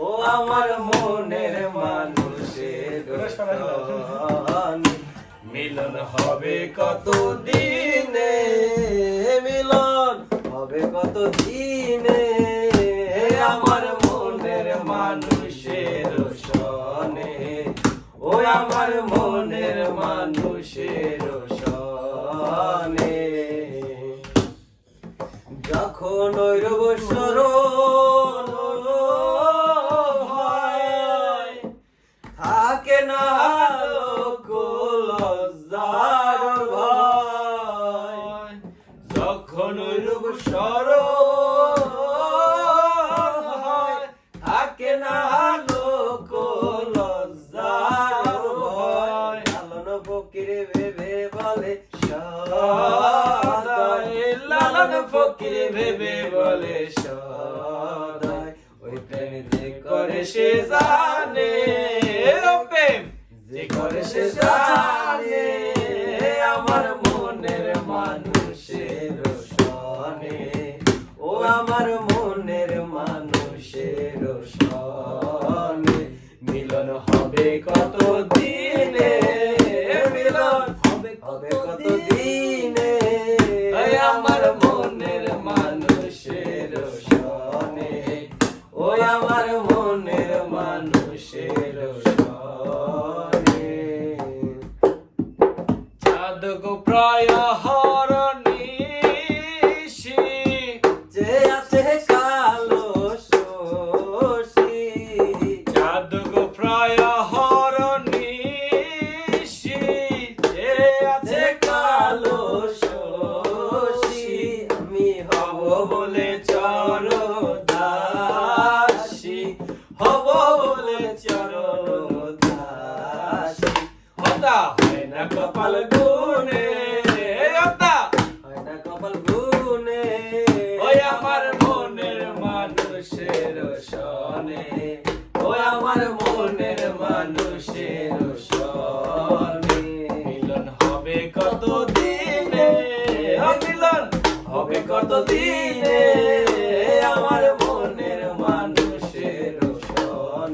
ও আমার মনের মানুষের সনে মিলন হবে কত দিনে, মিলন হবে কত দিনে আমার মনের মানুষের সনে, ও আমার মনের মানুষের সনে। যখন ওই রবসর থাকে না লোক লজ্জার ভয়, যখন ওই রবসর থাকে না লোক লজ্জার ভয়, লালন ফকির ভেবে বলে সদাই, লালন ফকির ভেবে বলে সদাই, ওই প্রেম যে করে সে জানে, ও প্রেম যে করে সে জানে আমার মনের মানুষের সনে, ও আমার মনের মানুষের সনে মিলন হবে কত দিনে, মিলন হবে কত দিনে আমার মনের মানুষের সনে, ও আমার মনের মানুষের সনে। চাঁদ গো প্রায় হরনিশি যে আছে কালো শশী, চাঁদ গো প্রায় হরনিশি যে আছে কালো শশী, আমি হব বলে চরদাসী, হব বলে চরদাসী, হতা হয় না কপাল গুনে, হতা হয় না কপাল গুনে ওই আমার মনের মানুষের সনে, ওই আমার মনের মানুষের